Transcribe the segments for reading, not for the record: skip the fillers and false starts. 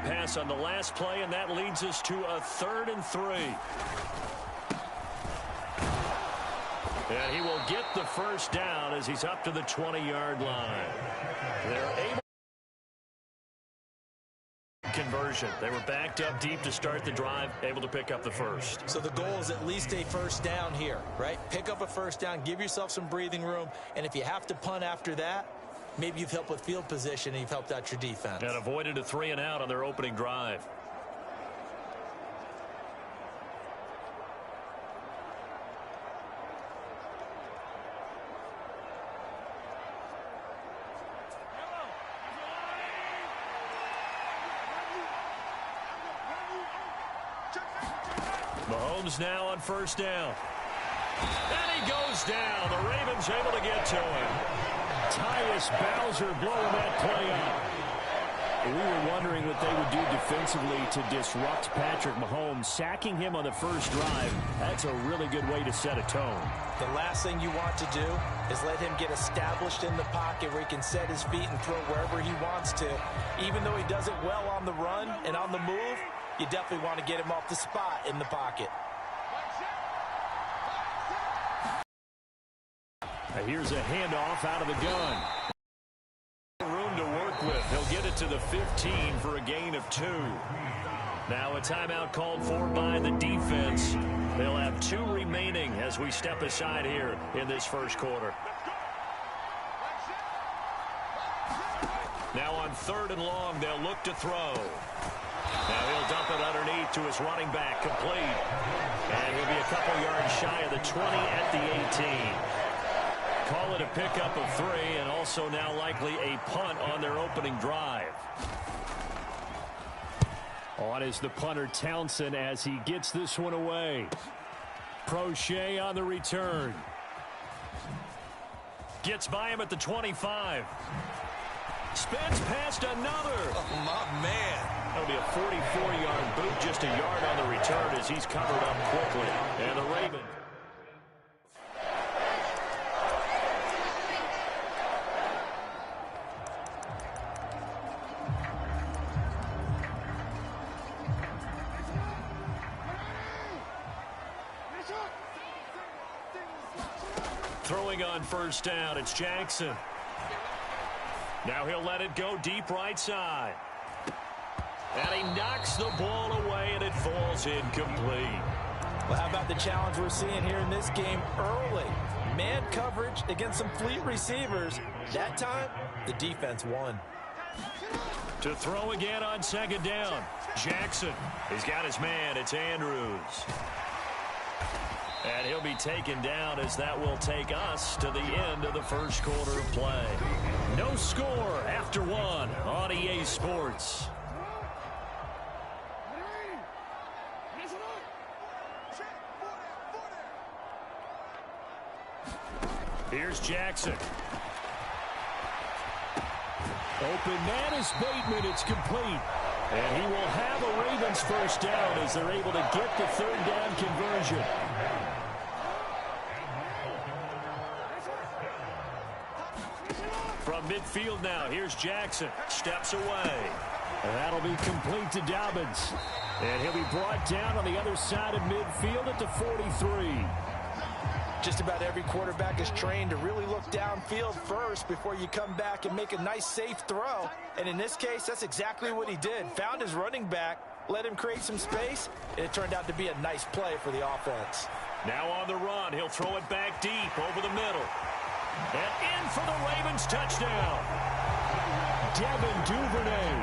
pass on the last play, and that leads us to a 3rd and 3. And he will get the first down as he's up to the 20-yard line. They're able conversion. They were backed up deep to start the drive, able to pick up the first. So the goal is at least a first down here, right? Pick up a first down, give yourself some breathing room, and if you have to punt after that, maybe you've helped with field position and you've helped out your defense. And avoided a 3-and-out on their opening drive. Mahomes now on first down. And he goes down. The Ravens able to get to him. Tyus Bowser blowing that play up. We were wondering what they would do defensively to disrupt Patrick Mahomes. Sacking him on the first drive, that's a really good way to set a tone. The last thing you want to do is let him get established in the pocket where he can set his feet and throw wherever he wants to. Even though he does it well on the run and on the move, you definitely want to get him off the spot in the pocket. Here's a handoff out of the gun. Room to work with. He'll get it to the 15 for a gain of 2. Now a timeout called for by the defense. They'll have 2 remaining as we step aside here in this first quarter. Now on 3rd and long, they'll look to throw. Now he'll dump it underneath to his running back, complete. And he'll be a couple yards shy of the 20 at the 18. Call it a pickup of 3, and also now likely a punt on their opening drive. On is the punter Townsend as he gets this one away. Prochet on the return. Gets by him at the 25. Spins past another. Oh, my man. That'll be a 44-yard boot, just a yard on the return as he's covered up quickly. And the Ravens. Throwing on first down, it's Jackson. Now he'll let it go deep right side. And he knocks the ball away, and it falls incomplete. Well, how about the challenge we're seeing here in this game early? Man coverage against some fleet receivers. That time, the defense won. To throw again on 2nd down. Jackson. He's got his man. It's Andrews. And he'll be taken down as that will take us to the end of the first quarter of play. No score after 1 on EA Sports. Here's Jackson. Open man is Bateman. It's complete. And he will have a Ravens first down as they're able to get the 3rd down conversion. From midfield now, here's Jackson. Steps away. And that'll be complete to Dobbins. And he'll be brought down on the other side of midfield at the 43. Just about every quarterback is trained to really look downfield first before you come back and make a nice, safe throw. And in this case, that's exactly what he did. Found his running back, let him create some space, and it turned out to be a nice play for the offense. Now on the run, he'll throw it back deep over the middle. And in for the Ravens touchdown. Devin Duvernay,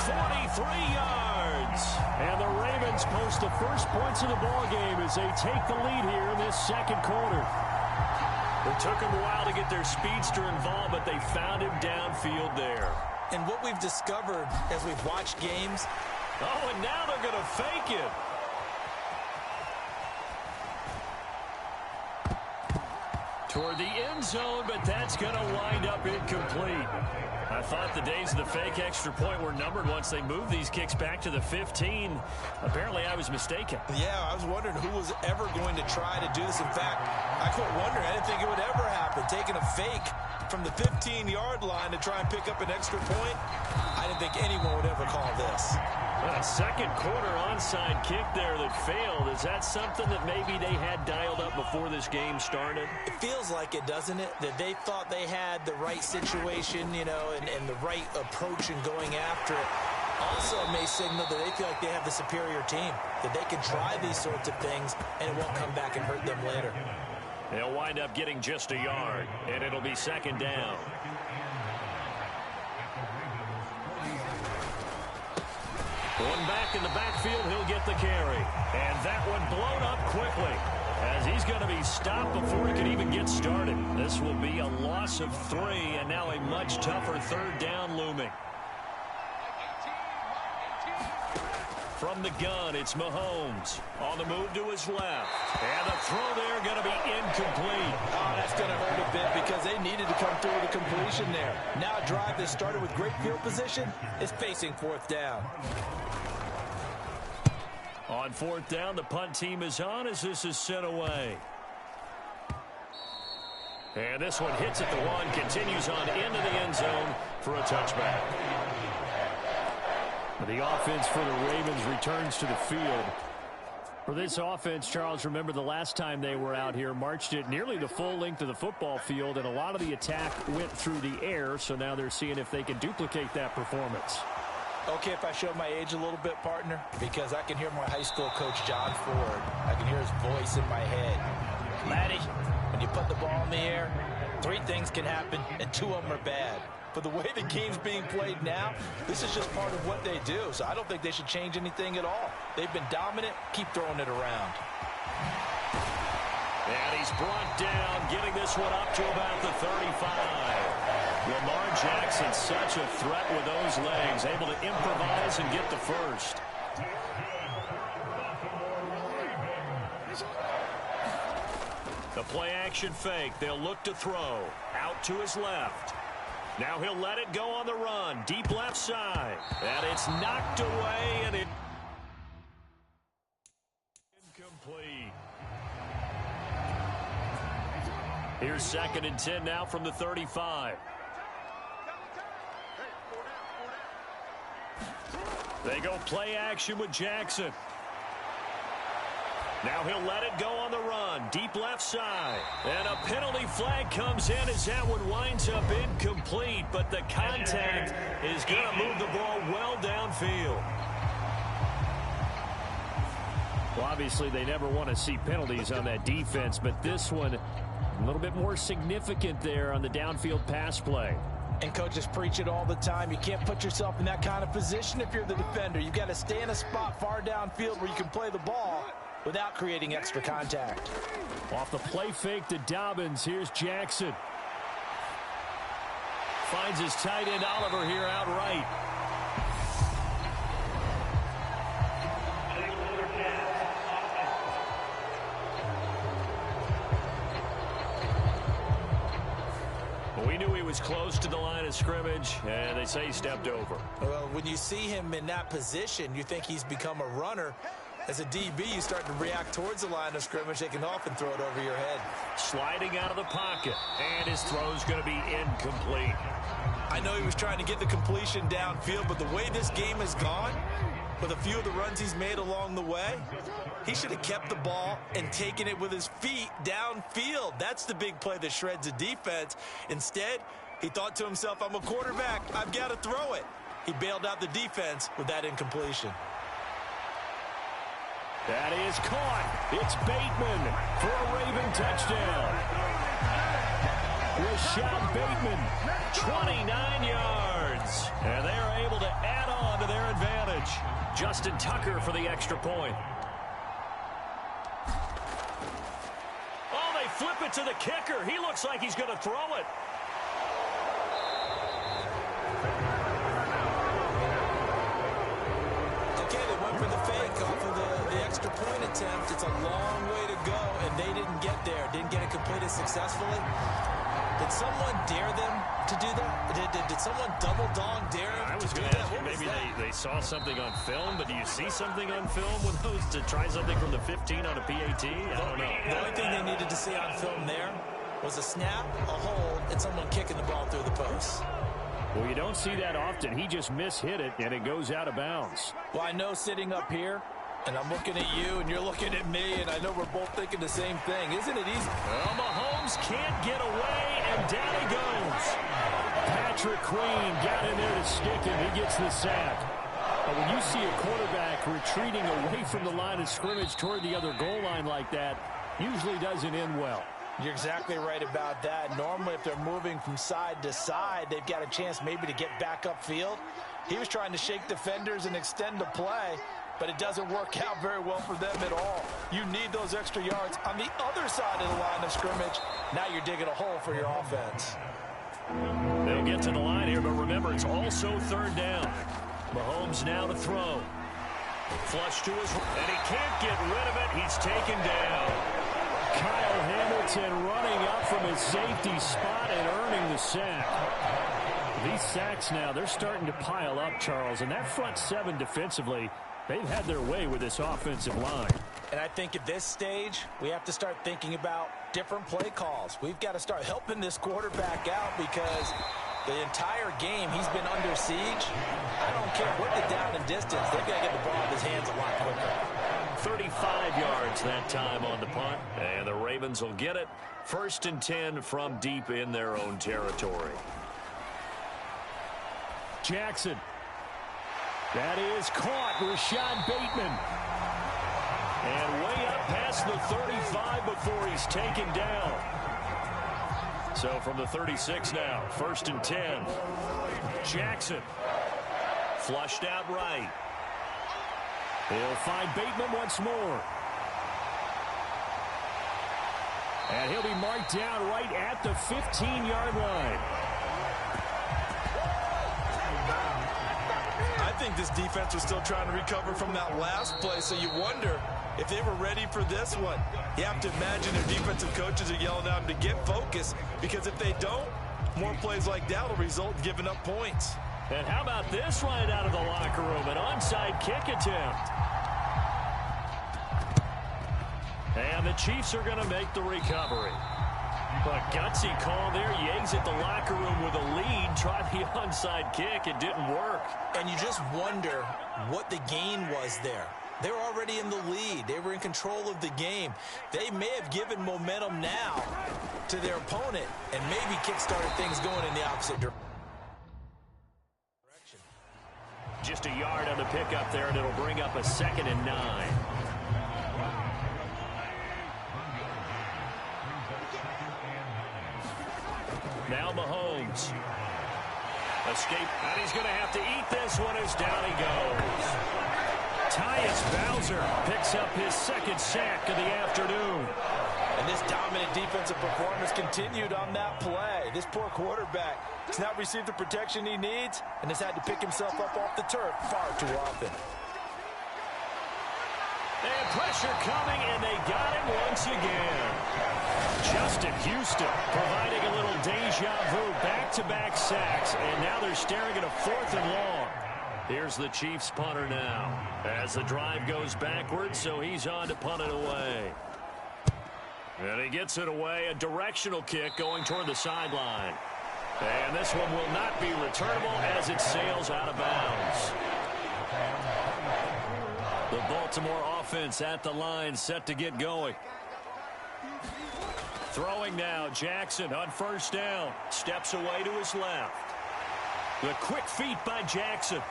43 yards. And the Ravens post the first points of the ball game as they take the lead here in this second quarter. It took them a while to get their speedster involved, but they found him downfield there. And what we've discovered as we've watched games. Oh, and now they're going to fake it. Toward the end zone, but that's going to wind up incomplete. I thought the days of the fake extra point were numbered once they moved these kicks back to the 15. Apparently, I was mistaken. Yeah, I was wondering who was ever going to try to do this. In fact, I quit wondering. I didn't think it would ever happen. Taking a fake from the 15-yard line to try and pick up an extra point, I didn't think anyone would ever call this. That second quarter onside kick there that failed, is that something that maybe they had dialed up before this game started? It feels like it, doesn't it? That they thought they had the right situation, you know, and the right approach in going after it. Also may signal that they feel like they have the superior team, that they can try these sorts of things and it won't come back and hurt them later. They'll wind up getting just a yard, and it'll be second down. Going back in the backfield, he'll get the carry. And that one blown up quickly, as he's going to be stopped before he can even get started. This will be a loss of 3, and now a much tougher third down looming. From the gun, it's Mahomes. On the move to his left. And the throw there going to be incomplete. Oh, that's going to hurt a bit because they needed to come through with a completion there. Now a drive that started with great field position is facing fourth down. On fourth down, the punt team is on as this is sent away. And this one hits at the 1, continues on into the end zone for a touchback. The offense for the Ravens returns to the field. For this offense, Charles, remember the last time they were out here, marched it nearly the full length of the football field, and a lot of the attack went through the air, so now they're seeing if they can duplicate that performance. Okay, if I show my age a little bit, partner, because I can hear my high school coach, John Ford. I can hear his voice in my head. Laddie, when you put the ball in the air, 3 things can happen, and 2 of them are bad. But the way the game's being played now, this is just part of what they do. So I don't think they should change anything at all. They've been dominant. Keep throwing it around. And he's brought down, getting this one up to about the 35. Lamar Jackson, such a threat with those legs, able to improvise and get the first. The play action fake. They'll look to throw. Out to his left. Now he'll let it go on the run. Deep left side. And it's knocked away, and it incomplete. Here's 2nd and 10 now from the 35. They go play action with Jackson. Now he'll let it go on the run. Deep left side. And a penalty flag comes in as that one winds up incomplete. But the contact is going to move the ball well downfield. Well, obviously, they never want to see penalties on that defense. But this one, a little bit more significant there on the downfield pass play. And coaches preach it all the time. You can't put yourself in that kind of position if you're the defender. You've got to stay in a spot far downfield where you can play the ball without creating extra contact. Off the play fake to Dobbins, here's Jackson. Finds his tight end Oliver here outright. We knew he was close to the line of scrimmage, and they say he stepped over. Well, when you see him in that position, you think he's become a runner. As a DB, you start to react towards the line of scrimmage. They can often throw it over your head. Sliding out of the pocket, and his throw's going to be incomplete. I know he was trying to get the completion downfield, but the way this game has gone, with a few of the runs he's made along the way, he should have kept the ball and taken it with his feet downfield. That's the big play that shreds a defense. Instead, he thought to himself, I'm a quarterback. I've got to throw it. He bailed out the defense with that incompletion. That is caught. It's Bateman for a Raven touchdown. Rashad Bateman, 29 yards. And they are able to add on to their advantage. Justin Tucker for the extra point. Oh, they flip it to the kicker. He looks like he's going to throw it. Okay, they went for the fake off of the extra point attempt. It's a long way to go, and they didn't get there. Didn't get it completed successfully. Did someone dare them to do that? Did someone double dog dare them I was to going do to ask that? you, maybe they saw something on film, but do you see something on film with those to try something from the 15 on a PAT? I don't know. The only thing they needed to see on film there was a snap, a hold, and someone kicking the ball through the post. Well, you don't see that often. He just mishit it, and it goes out of bounds. Well, I know sitting up here, and I'm looking at you, and you're looking at me, and I know we're both thinking the same thing. Isn't it easy? Well, Mahomes can't get away, and down he goes. Patrick Queen got in there to stick him. He gets the sack. But when you see a quarterback retreating away from the line of scrimmage toward the other goal line like that, usually doesn't end well. You're exactly right about that. Normally, if they're moving from side to side, they've got a chance maybe to get back upfield. He was trying to shake defenders and extend the play, but it doesn't work out very well for them at all. You need those extra yards on the other side of the line of scrimmage. Now you're digging a hole for your offense. They'll get to the line here, but remember, it's also third down. Mahomes now to throw. Flush to his, and he can't get rid of it. He's taken down. Kyle Hamilton running up from his safety spot and earning the sack. These sacks now, they're starting to pile up, Charles, and that front seven defensively, they've had their way with this offensive line. And I think at this stage, we have to start thinking about different play calls. We've got to start helping this quarterback out because the entire game he's been under siege. I don't care what the down and distance. They've got to get the ball in his hands a lot quicker. 35 yards that time on the punt, and the Ravens will get it. 1st and 10 from deep in their own territory. Jackson. That is caught. Rashad Bateman. And way up past the 35 before he's taken down. So from the 36 now, 1st and 10. Jackson. Flushed out right. He'll find Bateman once more. And he'll be marked down right at the 15-yard line. I think this defense was still trying to recover from that last play, so you wonder if they were ready for this one. You have to imagine their defensive coaches are yelling at them to get focused, because if they don't, more plays like that will result in giving up points. And how about this right out of the locker room? An onside kick attempt. And the Chiefs are going to make the recovery. A gutsy call there. Yates at the locker room with a lead. Tried the onside kick. It didn't work. And you just wonder what the gain was there. They were already in the lead. They were in control of the game. They may have given momentum now to their opponent and maybe kick-started things going in the opposite direction. Just a yard on the pickup there, and it'll bring up a 2nd and 9. Now Mahomes. Escape, and he's going to have to eat this one as down he goes. Tyus Bowser picks up his 2nd sack of the afternoon. And this dominant defensive performance continued on that play. This poor quarterback has not received the protection he needs and has had to pick himself up off the turf far too often. And pressure coming, and they got him once again. Justin Houston providing a little deja vu, back-to-back sacks, and now they're staring at a 4th and long. Here's the Chiefs punter now as the drive goes backwards, so he's on to punt it away. And he gets it away, a directional kick going toward the sideline. And this one will not be returnable as it sails out of bounds. The Baltimore offense at the line, set to get going. Throwing now, Jackson on 1st down. Steps away to his left. The quick feet by Jackson.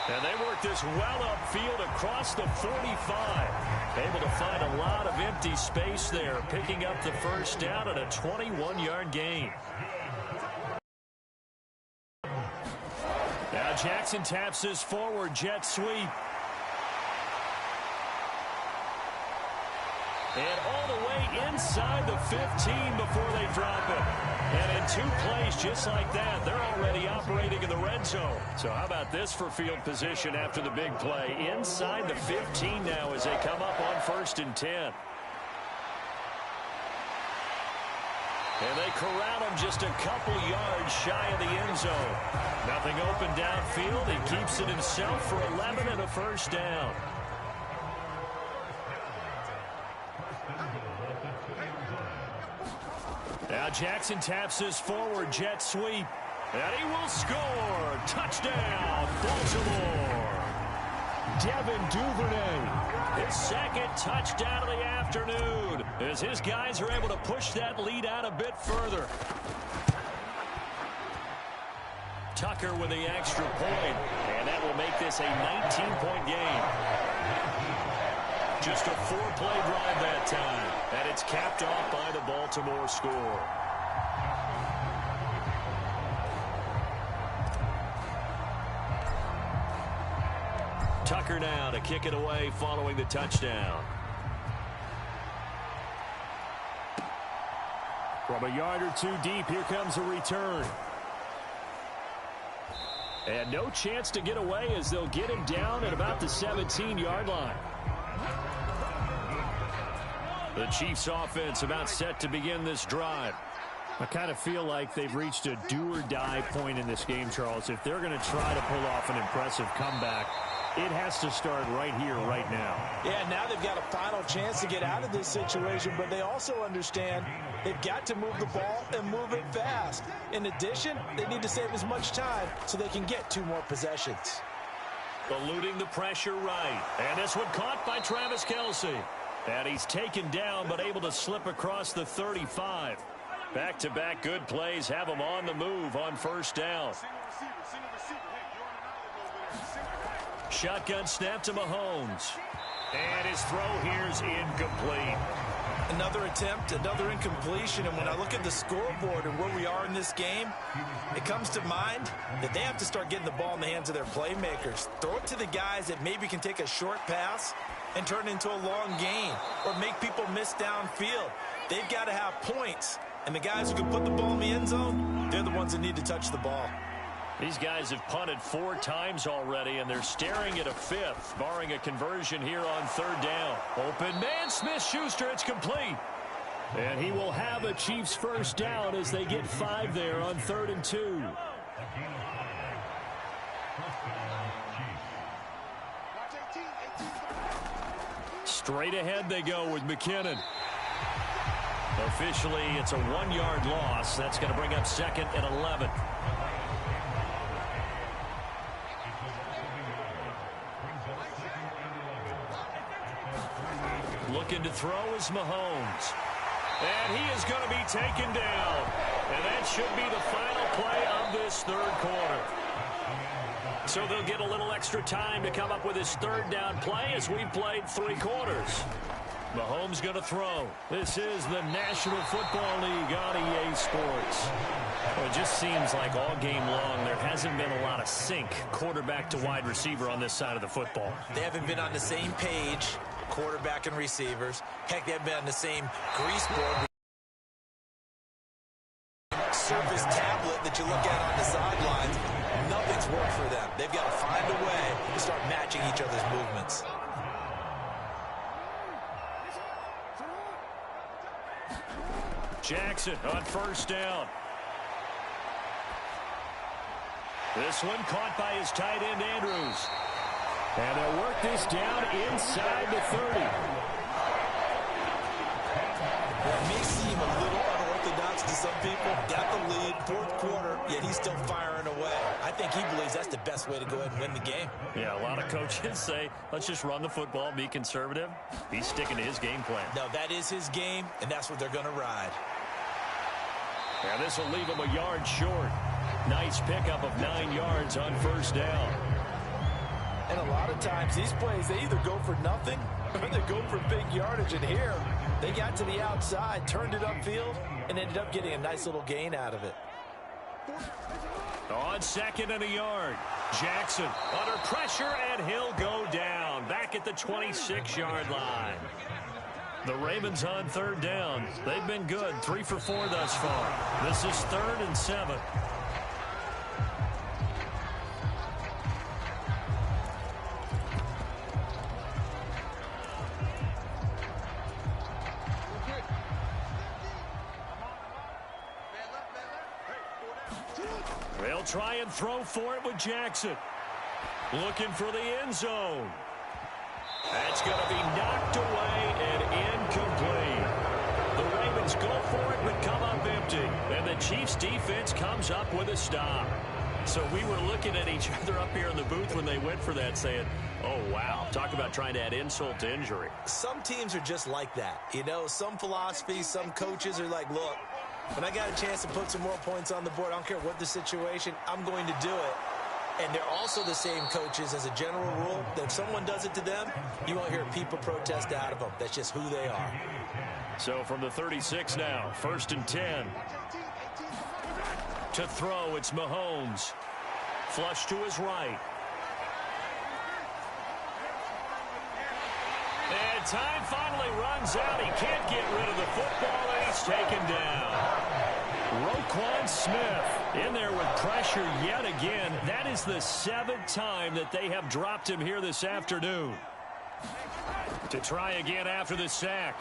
And they work this well upfield across the 45. Able to find a lot of empty space there, picking up the 1st down at a 21-yard gain. Now Jackson taps his forward jet sweep. And all the way inside the 15 before they drop it. And in 2 plays just like that, they're already operating in the red zone. So how about this for field position after the big play? Inside the 15 now as they come up on 1st and 10. And they corral him just a couple yards shy of the end zone. Nothing open downfield. He keeps it himself for 11 and a 1st down. Now Jackson taps his forward jet sweep. And he will score. Touchdown, Baltimore. Devin Duvernay. His second touchdown of the afternoon as his guys are able to push that lead out a bit further. Tucker with the extra point, and that will make this a 19-point game. Just a 4-play drive that time, and it's capped off by the Baltimore score. Tucker now to kick it away following the touchdown. From a yard or two deep, here comes a return. And no chance to get away as they'll get him down at about the 17-yard line. The Chiefs offense about set to begin this drive. I kind of feel like they've reached a do-or-die point in this game, Charles. If they're going to try to pull off an impressive comeback, it has to start right here, right now. Yeah, now they've got a final chance to get out of this situation, but they also understand they've got to move the ball and move it fast. In addition, they need to save as much time so they can get 2 more possessions. Eluding the pressure right. And this one caught by Travis Kelce. And he's taken down but able to slip across the 35. Back-to-back good plays have him on the move on first down. Shotgun snap to Mahomes. And his throw here's incomplete. Another attempt, another incompletion, and when I look at the scoreboard and where we are in this game, it comes to mind that they have to start getting the ball in the hands of their playmakers. Throw it to the guys that maybe can take a short pass and turn it into a long gain or make people miss downfield. They've got to have points, and the guys who can put the ball in the end zone, they're the ones that need to touch the ball. These guys have punted 4 times already, and they're staring at a 5th, barring a conversion here on third down. Open man, Smith-Schuster, it's complete. And he will have a Chiefs first down as they get 5 there on 3rd and 2. Straight ahead they go with McKinnon. Officially, it's a 1-yard loss. That's going to bring up 2nd and 11. Looking to throw is Mahomes. And he is going to be taken down. And that should be the final play of this 3rd quarter. So they'll get a little extra time to come up with his 3rd down play as we've played 3 quarters. Mahomes going to throw. This is the National Football League on EA Sports. Well, it just seems like all game long there hasn't been a lot of sync quarterback to wide receiver on this side of the football. They haven't been on the same page, quarterback and receivers. Heck, they haven't been on the same grease board. Surface tablet that you look at on the sidelines. Nothing's worked for them. They've got to find a way to start matching each other's movements. Jackson on first down. This one caught by his tight end, Andrews. And they'll work this down inside the 30. It may seem a little unorthodox to some people. Got the lead, 4th quarter, yet he's still firing away. I think he believes that's the best way to go ahead and win the game. Yeah, a lot of coaches say, let's just run the football, be conservative. He's sticking to his game plan. No, that is his game, and that's what they're going to ride. And this will leave him a yard short. Nice pickup of 9 yards on first down. And a lot of times, these plays, they either go for nothing or they go for big yardage. And here, they got to the outside, turned it upfield, and ended up getting a nice little gain out of it. On 2nd and a yard. Jackson under pressure, and he'll go down. Back at the 26-yard line. The Ravens on 3rd down. They've been good, 3 for 4 thus far. This is 3rd and 7. They'll try and throw for it with Jackson. Looking for the end zone. That's going to be knocked away and incomplete. The Ravens Lions go for it but come up empty. And the Chiefs defense comes up with a stop. So we were looking at each other up here in the booth when they went for that saying, oh, wow, talk about trying to add insult to injury. Some teams are just like that. You know, some philosophies, some coaches are like, look, when I got a chance to put some more points on the board, I don't care what the situation, I'm going to do it. And they're also the same coaches as a general rule that if someone does it to them, you won't hear people protest out of them. That's just who they are. So from the 36 now, 1st and 10. To throw, it's Mahomes. Flush to his right. And time finally runs out. He can't get rid of the football, and he's taken down. Roquan Smith in there with pressure yet again. That is the 7th time that they have dropped him here this afternoon. To try again after the sack.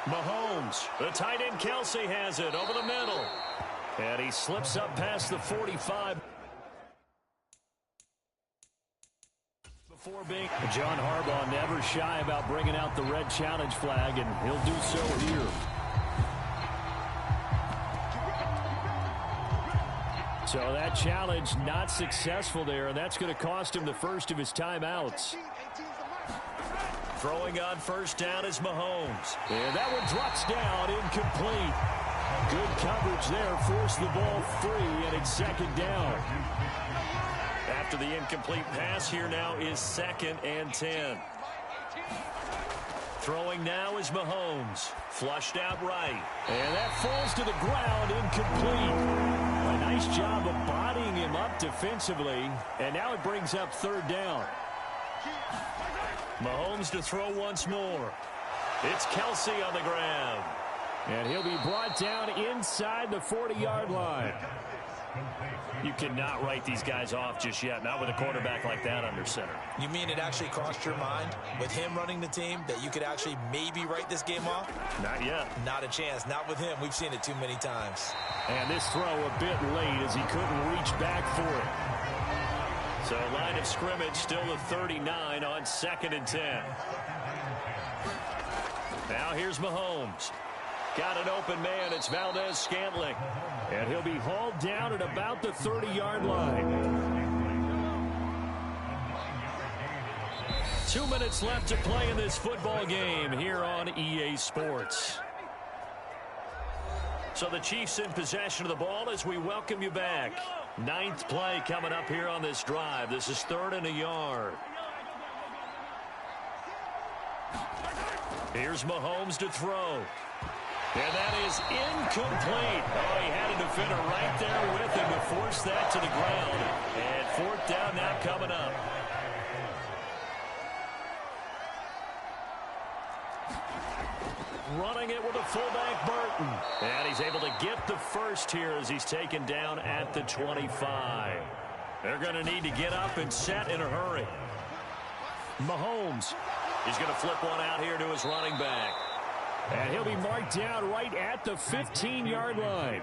Mahomes, the tight end Kelsey has it over the middle. And he slips up past the 45. Before being John Harbaugh never shy about bringing out the red challenge flag, and he'll do so here. So that challenge not successful there, and that's going to cost him the first of his timeouts. Throwing on 1st down is Mahomes. And that one drops down, incomplete. Good coverage there, forced the ball free, and it's 2nd down. After the incomplete pass, here now is 2nd and 10. Throwing now is Mahomes. Flushed out right. And that falls to the ground, incomplete. A nice job of bodying him up defensively, and now it brings up 3rd down. Mahomes to throw once more. It's Kelsey on the ground. And he'll be brought down inside the 40-yard line. You cannot write these guys off just yet, not with a quarterback like that under center. You mean it actually crossed your mind with him running the team that you could actually maybe write this game off? Not yet. Not a chance. Not with him. We've seen it too many times. And this throw a bit late as he couldn't reach back for it. So line of scrimmage still the 39 on 2nd and 10. Now here's Mahomes. Got an open man. It's Valdez-Scantling. And he'll be hauled down at about the 30-yard line. 2 minutes left to play in this football game here on EA Sports. So the Chiefs in possession of the ball as we welcome you back. 9th play coming up here on this drive. This is 3rd and a yard. Here's Mahomes to throw. And that is incomplete. Oh, he had a defender right there with him to force that to the ground. And 4th down now coming up. Running it with a fullback, Burton. And he's able to get the first here as he's taken down at the 25. They're going to need to get up and set in a hurry. Mahomes. He's going to flip one out here to his running back. And he'll be marked down right at the 15-yard line.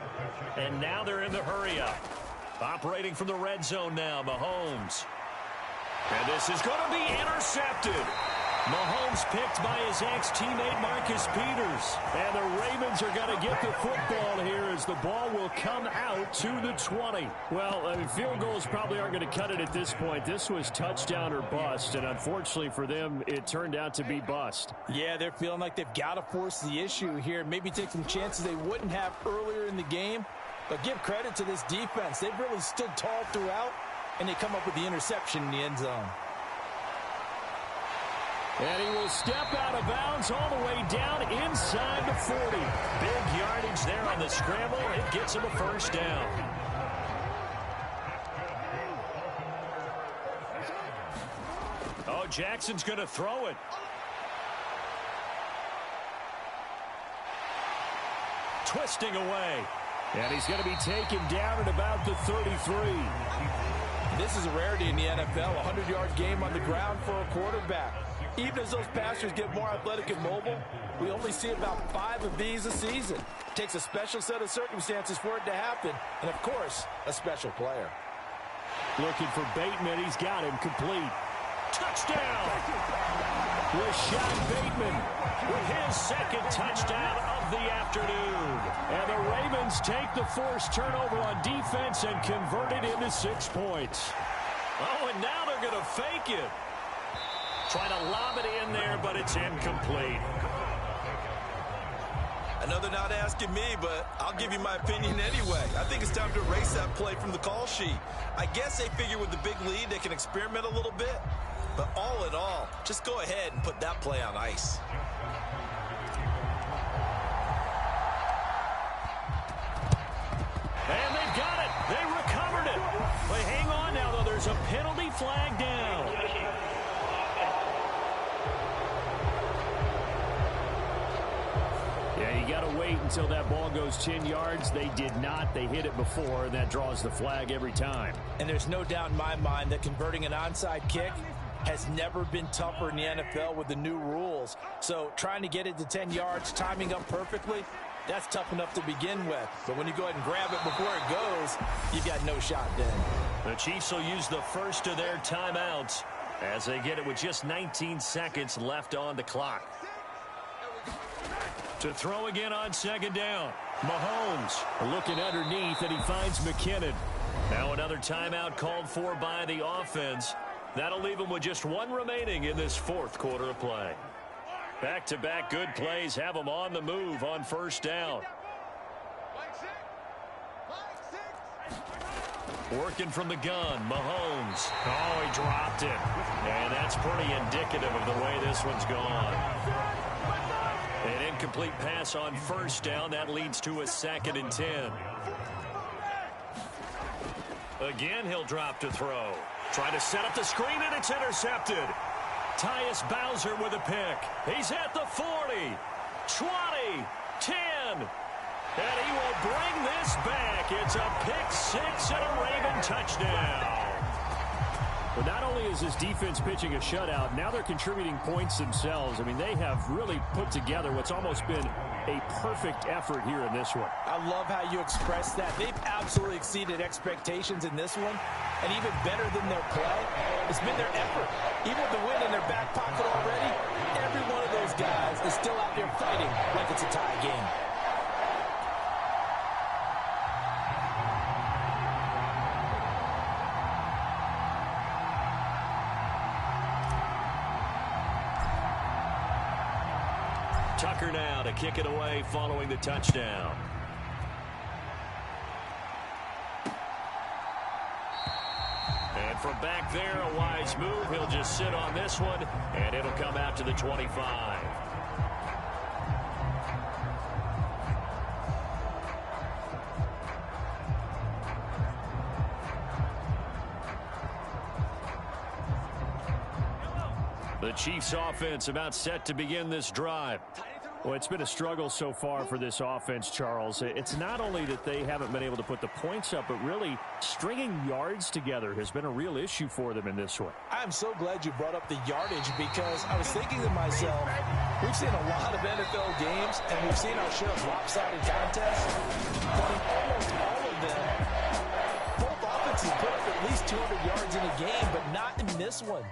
And now they're in the hurry-up. Operating from the red zone now, Mahomes. And this is going to be intercepted. Mahomes picked by his ex-teammate Marcus Peters. And the Ravens are going to get the football here as the ball will come out to the 20. Well, I mean, field goals probably aren't going to cut it at this point. This was touchdown or bust, and unfortunately for them, it turned out to be bust. Yeah, they're feeling like they've got to force the issue here. Maybe take some chances they wouldn't have earlier in the game. But give credit to this defense. They've really stood tall throughout, and they come up with the interception in the end zone. And he will step out of bounds all the way down inside the 40. Big yardage there on the scramble. It gets him a first down. Oh, Jackson's going to throw it. Twisting away. And he's going to be taken down at about the 33. This is a rarity in the NFL, a 100-yard game on the ground for a quarterback. Even as those passers get more athletic and mobile, we only see about 5 of these a season. It takes a special set of circumstances for it to happen, and, of course, a special player. Looking for Bateman. He's got him complete. Touchdown! Rashad Bateman with his second touchdown of the afternoon. And the Ravens take the forced turnover on defense and convert it into 6 points. Oh, and now they're going to fake it. Trying to lob it in there, but it's incomplete. I know they're not asking me, but I'll give you my opinion anyway. I think it's time to erase that play from the call sheet. I guess they figure with the big lead they can experiment a little bit. But all in all, just go ahead and put that play on ice. And they've got it. They recovered it. But hang on now, though. There's a penalty flag down. Yeah, you got to wait until that ball goes 10 yards. They did not. They hit it before, and that draws the flag every time. And there's no doubt in my mind that converting an onside kick has never been tougher in the NFL with the new rules. So trying to get it to 10 yards, timing up perfectly, that's tough enough to begin with. But when you go ahead and grab it before it goes, you've got no shot then. The Chiefs will use the first of their timeouts as they get it with just 19 seconds left on the clock. To throw again on second down. Mahomes looking underneath, and he finds McKinnon. Now another timeout called for by the offense. That'll leave him with just one remaining in this fourth quarter of play. Back-to-back good plays have him on the move on first down. Working from the gun, Mahomes. Oh, he dropped it. And that's pretty indicative of the way this one's gone. An incomplete pass on first down. That leads to a 2nd and 10. Again, he'll drop to throw. Trying to set up the screen, and it's intercepted. Tyus Bowser with a pick. He's at the 40, 20, 10. And he will bring this back. It's a pick 6 and a Raven touchdown. But not only is this defense pitching a shutout, now they're contributing points themselves. I mean, they have really put together what's almost been a perfect effort here in this one. I love how you express that. They've absolutely exceeded expectations in this one. And even better than their play, it's been their effort. Even with the win in their back pocket already, every one of those guys is still out there fighting like it's a tie game. Tucker now to kick it away following the touchdown. And from back there, a wise move. He'll just sit on this one, and it'll come out to the 25. The Chiefs offense about set to begin this drive. Well, it's been a struggle so far for this offense, Charles. It's not only that they haven't been able to put the points up, but really stringing yards together has been a real issue for them in this one. I'm so glad you brought up the yardage because I was thinking to myself, we've seen a lot of NFL games and we've seen our share of lopsided contests, but in almost all of them, both offenses put up at least 200 yards in a game, but not in this one.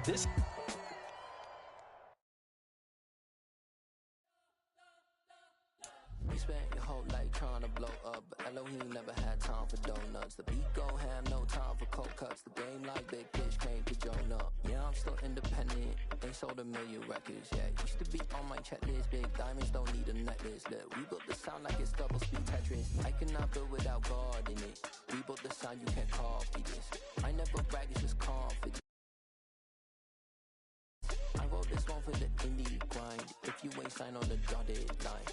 You spent your whole life trying to blow up, but Elohim never had time for donuts. The beat go ham, no time for cold cuts. The game like big pitch came to Jonah. Yeah, I'm still independent, ain't sold a million records yet. Used to be on my checklist, big diamonds don't need a necklace. Look, we built the sound like it's double speed Tetris. I cannot build without God in it. We built the sound, you can't copy this. I never brag, it's just confidence. I wrote this one for the indie grind. If you ain't signed on the dotted line,